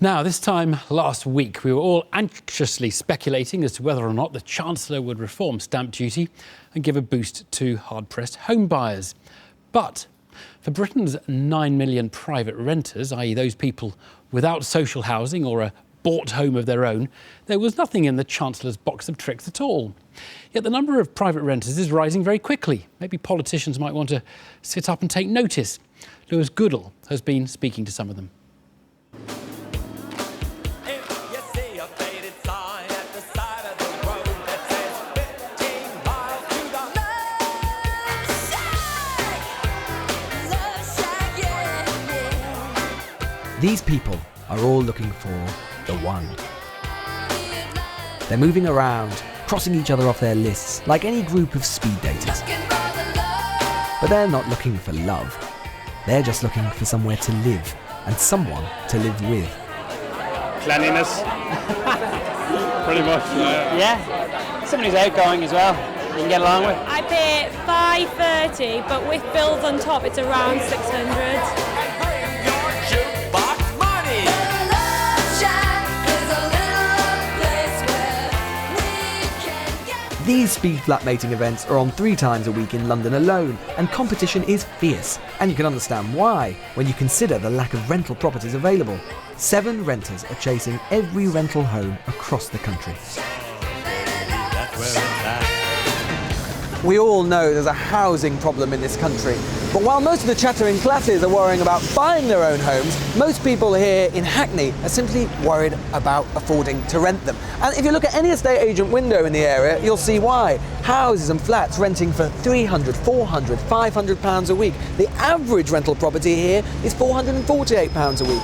Now, this time last week, we were all anxiously speculating as to whether or not the Chancellor would reform stamp duty and give a boost to hard-pressed home buyers. But for Britain's 9 million private renters, i.e. those people without social housing or a bought home of their own, there was nothing in the Chancellor's box of tricks at all. Yet the number of private renters is rising very quickly. Maybe politicians might want to sit up and take notice. Goodall has been speaking to some of them. These people are all looking for the one. They're moving around, crossing each other off their lists like any group of speed daters. But they're not looking for love. They're just looking for somewhere to live and someone to live with. Cleanliness. Pretty much, Yeah, someone who's outgoing as well, you can get along with. I pay $5.30, but with bills on top, it's around $600. These speed flatmating events are on 3 times a week in London alone, and competition is fierce. And you can understand why when you consider the lack of rental properties available. 7 renters are chasing every rental home across the country. We all know there's a housing problem in this country. But while most of the chattering classes are worrying about buying their own homes, most people here in Hackney are simply worried about affording to rent them. And if you look at any estate agent window in the area, you'll see why. Houses and flats renting for £300, £400, £500 a week. The average rental property here is £448 a week.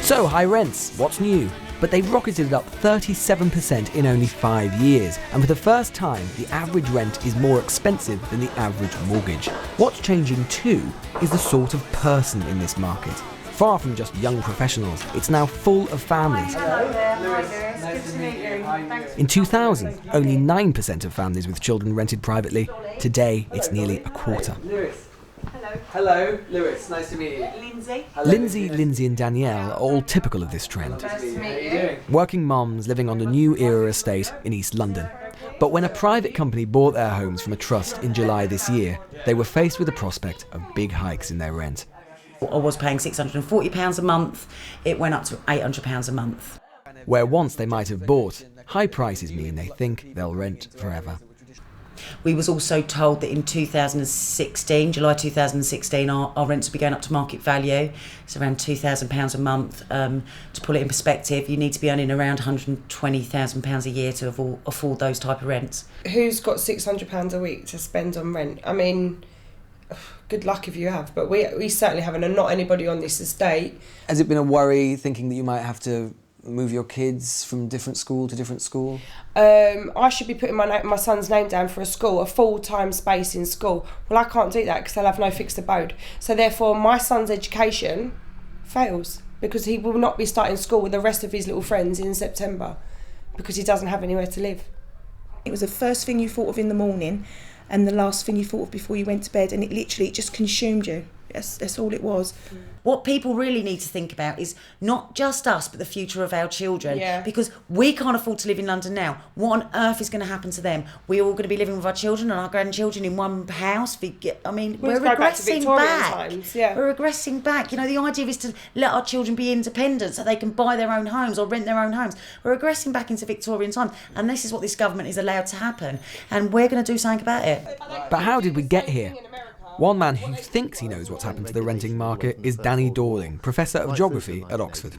So high rents, what's new? But they've rocketed up 37% in only 5 years, and for the first time, the average rent is more expensive than the average mortgage. What's changing too is the sort of person in this market. Far from just young professionals, it's now full of families. Hello there. Hi there. Good to meet you. In 2000, only 9% of families with children rented privately. Today, it's nearly a quarter. Hello. Hello, Lewis. Nice to meet you. Lindsay. Lindsay and Danielle are all typical of this trend. Nice to meet you. Working mums living on the New Era estate in East London. But when a private company bought their homes from a trust in July this year, they were faced with the prospect of big hikes in their rent. I was paying £640 a month. It went up to £800 a month. Where once they might have bought, high prices mean they think they'll rent forever. We was also told that in 2016, July 2016, our rents would be going up to market value. It's around £2,000 a month. To put it in perspective, you need to be earning around £120,000 a year to afford those type of rents. Who's got £600 a week to spend on rent? I mean, good luck if you have, but we certainly haven't, and not anybody on this estate. Has it been a worry thinking that you might have to move your kids from different school to different school? I should be putting my son's name down for a full-time space in school. Well, I can't do that because they'll have no fixed abode. So therefore, my son's education fails because he will not be starting school with the rest of his little friends in September because he doesn't have anywhere to live. It was the first thing you thought of in the morning and the last thing you thought of before you went to bed, and it literally just consumed you. That's all it was. What people really need to think about is not just us, but the future of our children. Yeah. Because we can't afford to live in London now. What on earth is going to happen to them? We're all going to be living with our children and our grandchildren in one house. We're regressing back. We're regressing back. You know, the idea is to let our children be independent so they can buy their own homes or rent their own homes. We're regressing back into Victorian times, and this is what this government is allowed to happen. And we're going to do something about it. But how did we get here? One man who thinks he knows what's happened to the renting market is Danny Dorling, Professor of Geography at Oxford.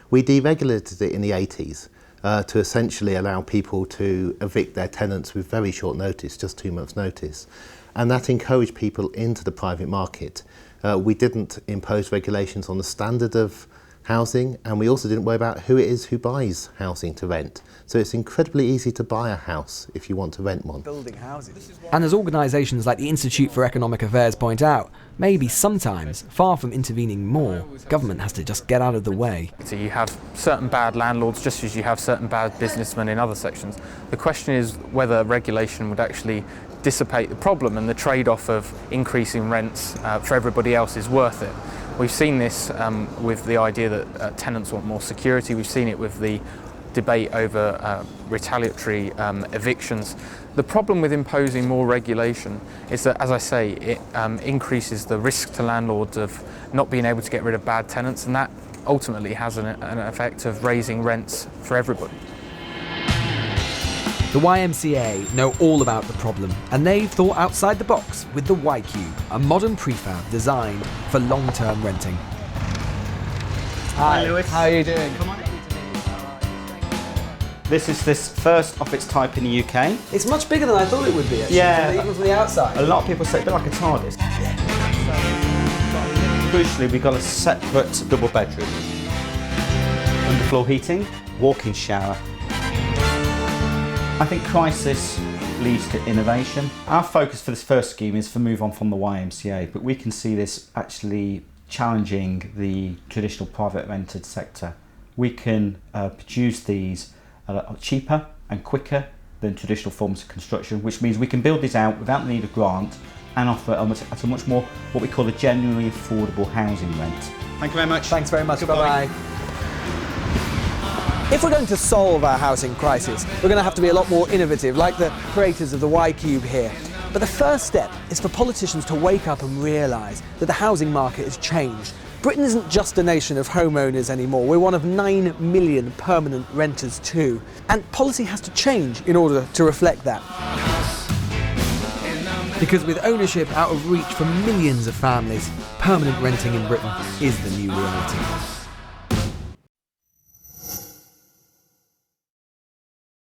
We deregulated it in the 80s to essentially allow people to evict their tenants with very short notice, just 2 months' notice. And that encouraged people into the private market. We didn't impose regulations on the standard of housing, and we also didn't worry about who it is who buys housing to rent. So it's incredibly easy to buy a house if you want to rent one. And as organisations like the Institute for Economic Affairs point out, maybe sometimes, far from intervening more, government has to just get out of the way. So you have certain bad landlords just as you have certain bad businessmen in other sections. The question is whether regulation would actually dissipate the problem, and the trade-off of increasing rents for everybody else is worth it. We've seen this with the idea that tenants want more security. We've seen it with the debate over retaliatory evictions. The problem with imposing more regulation is that, as I say, it increases the risk to landlords of not being able to get rid of bad tenants, and that ultimately has an effect of raising rents for everybody. The YMCA know all about the problem, and they've thought outside the box with the Y-Cube, a modern prefab designed for long-term renting. Hi Lewis. How are you doing? Come on in. This is this first of its type in the UK. It's much bigger than I thought it would be, actually, even from the outside. A lot of people say it's a bit like a TARDIS. Crucially, we've got a separate double bedroom. Underfloor heating, walk-in shower. I think crisis leads to innovation. Our focus for this first scheme is to move on from the YMCA, but we can see this actually challenging the traditional private rented sector. We can produce these a lot cheaper and quicker than traditional forms of construction, which means we can build these out without the need of grant and offer at a much more what we call a genuinely affordable housing rent. Thank you very much. Thanks very much. Bye-bye. If we're going to solve our housing crisis, we're going to have to be a lot more innovative, like the creators of the Y-Cube here. But the first step is for politicians to wake up and realise that the housing market has changed. Britain isn't just a nation of homeowners anymore. We're one of 9 million permanent renters too. And policy has to change in order to reflect that. Because with ownership out of reach for millions of families, permanent renting in Britain is the new reality.